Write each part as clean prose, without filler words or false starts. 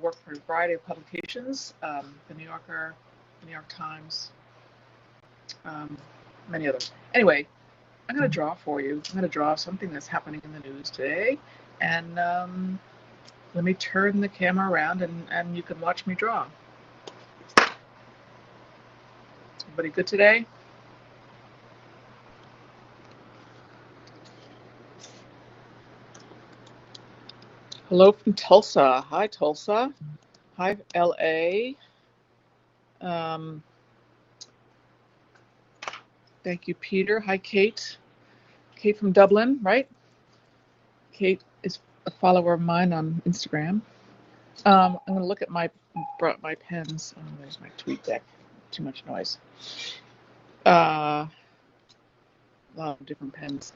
work for a variety of publications, the New Yorker, the New York Times, many others. Anyway, I'm going to draw for you. I'm going to draw something that's happening in the news today. And let me turn the camera around and you can watch me draw. Everybody good today? Hello from Tulsa. Hi, Tulsa. Hi, LA. Thank you, Peter. Hi, Kate. Kate from Dublin, right? Kate is a follower of mine on Instagram. I'm going to look at brought my pens. Oh, there's my tweet deck. Too much noise. A lot of different pens.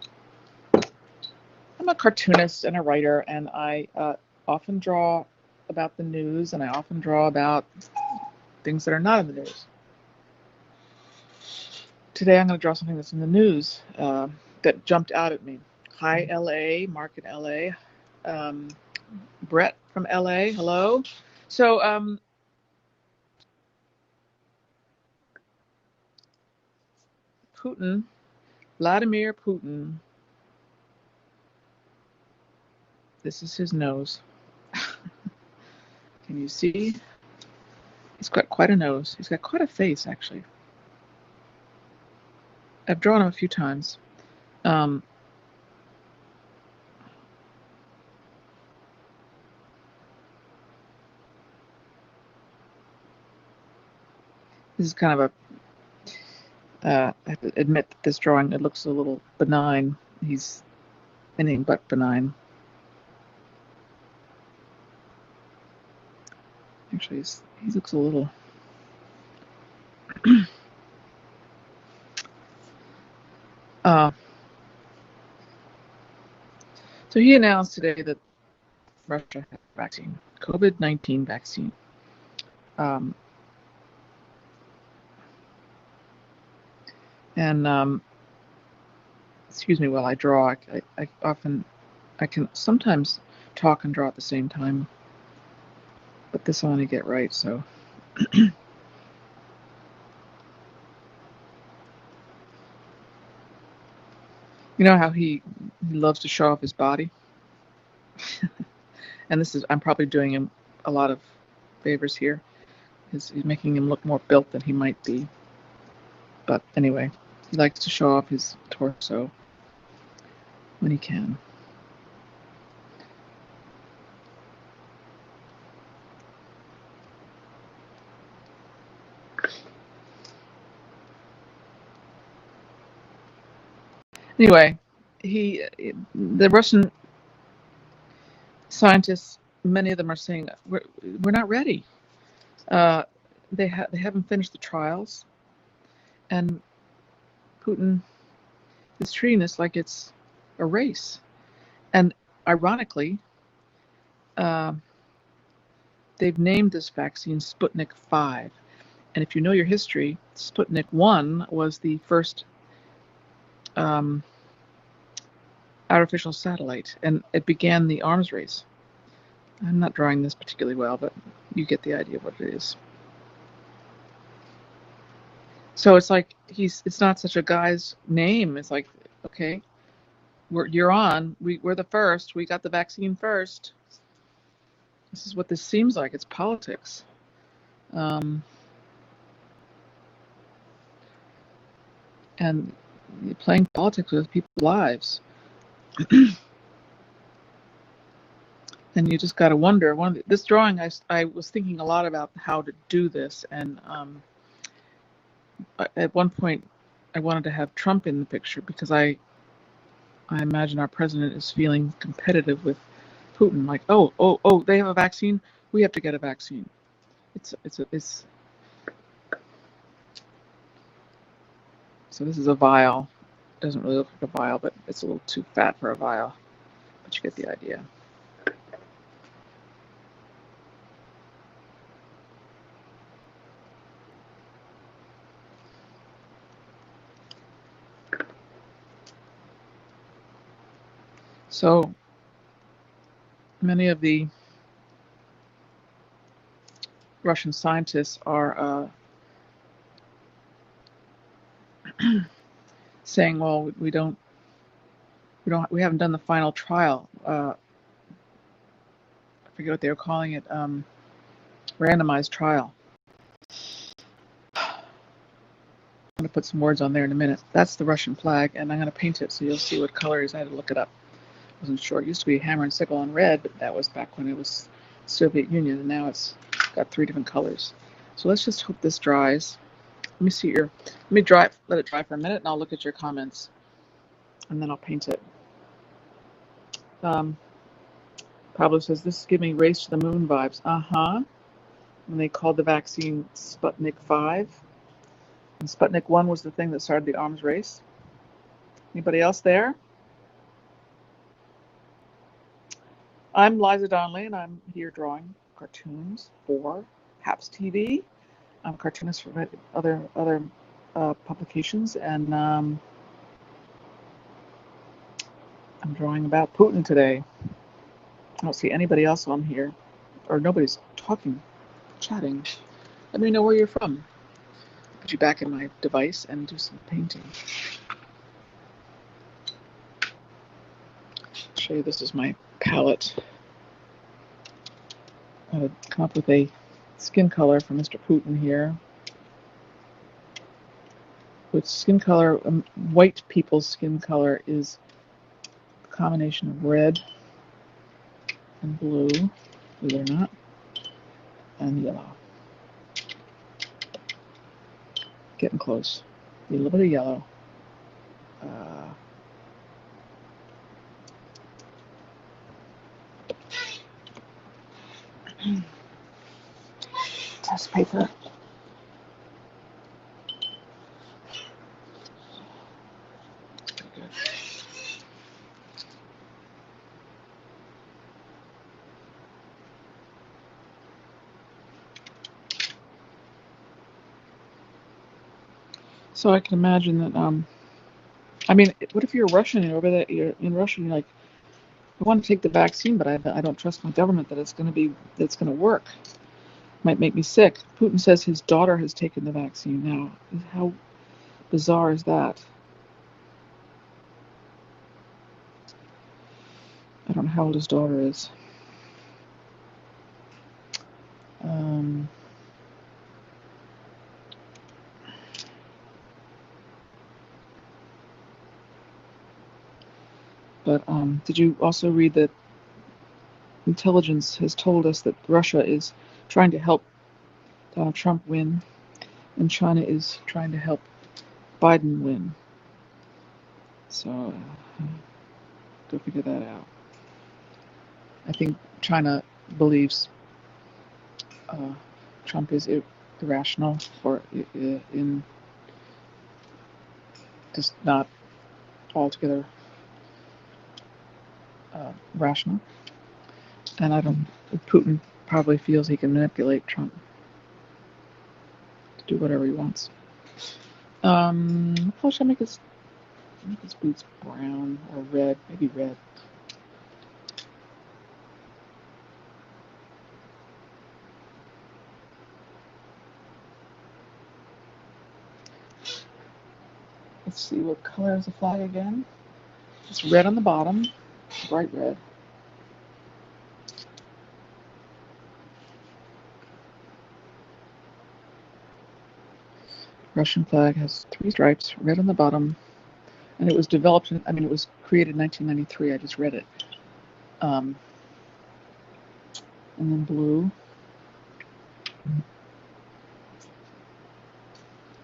I'm a cartoonist and a writer, and I often draw about the news, and I often draw about things that are not in the news. Today I'm going to draw something that's in the news that jumped out at me. Hi, LA, Mark in LA. Brett from LA, hello. So, Putin, Vladimir Putin. This is his nose. Can you see? He's got quite a nose. He's got quite a face, actually. I've drawn him a few times. This is kind of I have to admit that this drawing, it looks a little benign. He's anything but benign. Actually, he looks a little... So he announced today that Russia had a vaccine, COVID-19 vaccine. Excuse me while I draw. I can sometimes talk and draw at the same time, but this I want to get right, so. You know how he loves to show off his body? And I'm probably doing him a lot of favors here. He's making him look more built than he might be. But anyway, he likes to show off his torso when he can. Anyway, the Russian scientists, many of them are saying we're not ready. They haven't finished the trials, and Putin is treating this like it's a race. And ironically, they've named this vaccine Sputnik 5. And if you know your history, Sputnik 1 was the first artificial satellite, and it began the arms race. I'm not drawing this particularly well, but you get the idea of what it is. So it's like it's not such a guy's name. It's like, okay, you're on. We're the first. We got the vaccine first. This is what this seems like. It's politics. And you're playing politics with people's lives. And you just got to wonder. This drawing, I was thinking a lot about how to do this, and at one point, I wanted to have Trump in the picture because I imagine our president is feeling competitive with Putin. Like, oh, they have a vaccine. We have to get a vaccine. So this is a vial. It doesn't really look like a vial, but it's a little too fat for a vial. But you get the idea. So many of the Russian scientists are saying, well, we haven't done the final trial. I forget what they were calling it, randomized trial. I'm going to put some words on there in a minute. That's the Russian flag, and I'm going to paint it so you'll see what color it is. I had to look it up. I wasn't sure. It used to be hammer and sickle on red, but that was back when it was Soviet Union, and now it's got 3 different colors. So let's just hope this dries. Let me see let it dry for a minute, and I'll look at your comments, and then I'll paint it. Pablo says, this is giving race to the moon vibes. When they called the vaccine Sputnik 5. And Sputnik 1 was the thing that started the arms race. Anybody else there? I'm Liza Donnelly, and I'm here drawing cartoons for Haps TV. I'm a cartoonist for other publications, and I'm drawing about Putin today. I don't see anybody else on here, or nobody's chatting. Let me know where you're from. Put you back in my device and do some painting. Show you, this is my palette. I would come up with a skin color for Mr. Putin here. With skin color, white people's skin color is a combination of red and blue, believe it or not, and yellow. Getting close. A little bit of yellow. Test paper. Good. So I can imagine that. I mean, what if you're Russian and over there? You're in Russia, and you're like, I want to take the vaccine, but I don't trust my government that it's going to work. Might make me sick. Putin says his daughter has taken the vaccine now. How bizarre is that? I don't know how old his daughter is. But did you also read that intelligence has told us that Russia is trying to help Donald Trump win, and China is trying to help Biden win? So go figure that out. I think China believes Trump is irrational, or in just not altogether rational. And Putin probably feels he can manipulate Trump to do whatever he wants. How should I make his boots brown or red? Maybe red. Let's see, what color is the flag again? It's red on the bottom, bright red. Russian flag has 3 stripes, red on the bottom, and it was developed it was created in 1993. I just read it. And then blue.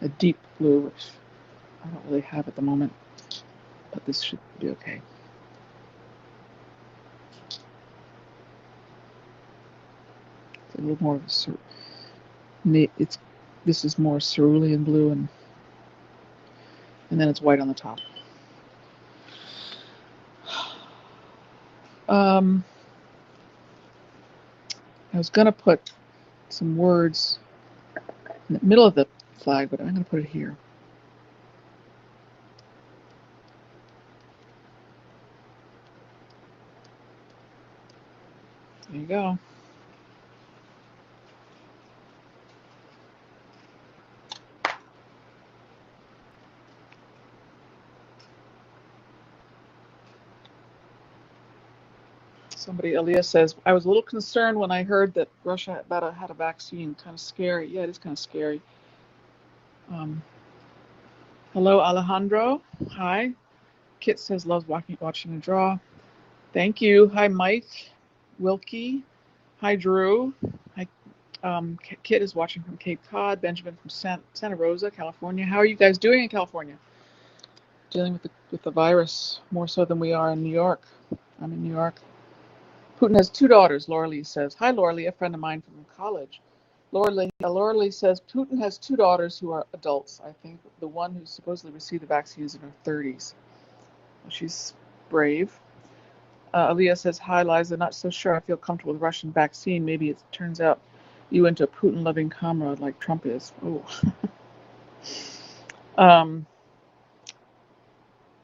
A deep blue, which I don't really have at the moment, but this should be okay. It's a little more of a this is more cerulean blue, and then it's white on the top. I was gonna put some words in the middle of the flag, but I'm gonna put it here. There you go. Somebody, Elias says, I was a little concerned when I heard that Russia had a vaccine. Kind of scary. Yeah, it is kind of scary. Um, hello, Alejandro. Hi. Kit says loves watching a draw. Thank you. Hi, Mike. Wilkie. Hi, Drew. Hi. Kit is watching from Cape Cod. Benjamin from Santa Rosa, California. How are you guys doing in California? Dealing with the virus more so than we are in New York. I'm in New York. Putin has 2 daughters, Laura Lee says. Hi, Laura Lee, a friend of mine from college. Laura Lee says Putin has 2 daughters who are adults. I think the one who supposedly received the vaccine is in her 30s. She's brave. Aaliyah says, hi, Liza. Not so sure I feel comfortable with Russian vaccine. Maybe it turns out you into a Putin-loving comrade like Trump is. Oh.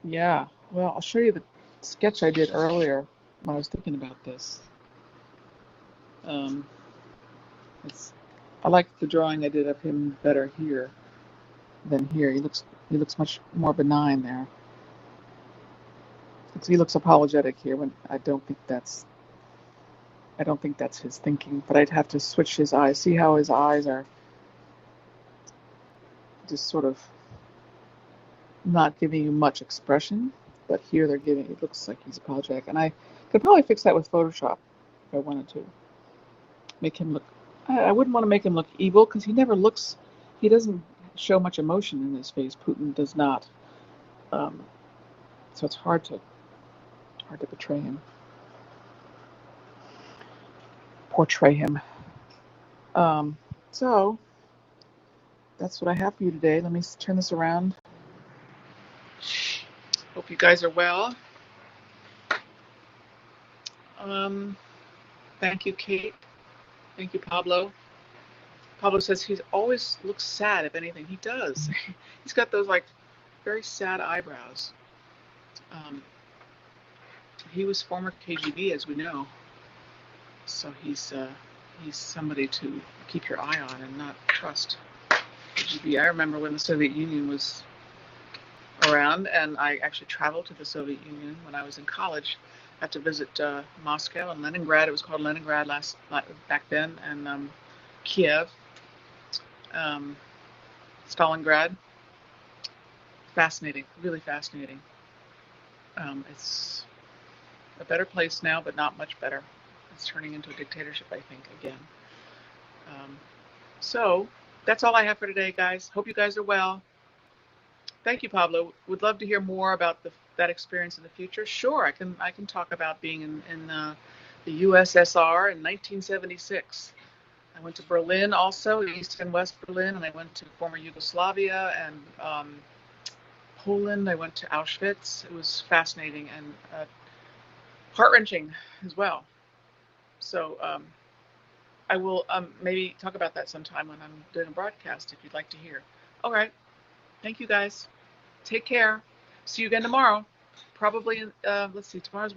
Yeah. Well, I'll show you the sketch I did earlier when I was thinking about this. I like the drawing I did of him better here than here. He looks much more benign there. He looks apologetic here when I don't think that's his thinking, but I'd have to switch his eyes. See how his eyes are just sort of not giving you much expression, but here it looks like he's apologetic. And I could probably fix that with Photoshop if I wanted to. Make him look, I wouldn't want to make him look evil because he doesn't show much emotion in his face. Putin does not. So it's hard to portray him. So that's what I have for you today. Let me turn this around. Hope you guys are well. Thank you, Kate. Thank you, Pablo. Pablo says he always looks sad, if anything. He does. He's got those like very sad eyebrows. He was former KGB, as we know. So he's somebody to keep your eye on and not trust. KGB. I remember when the Soviet Union was around, and I actually traveled to the Soviet Union when I was in college. I had to visit Moscow and Leningrad. It was called Leningrad back then, and Kiev, Stalingrad. Fascinating, really fascinating. It's a better place now, but not much better. It's turning into a dictatorship, I think, again. So that's all I have for today, guys. Hope you guys are well. Thank you, Pablo. Would love to hear more about that experience in the future. Sure, I can talk about being in the USSR in 1976. I went to Berlin also, East and West Berlin, and I went to former Yugoslavia and Poland. I went to Auschwitz. It was fascinating and heart-wrenching as well. So I will maybe talk about that sometime when I'm doing a broadcast if you'd like to hear. All right. Thank you, guys. Take care. See you again tomorrow. Probably, let's see, tomorrow's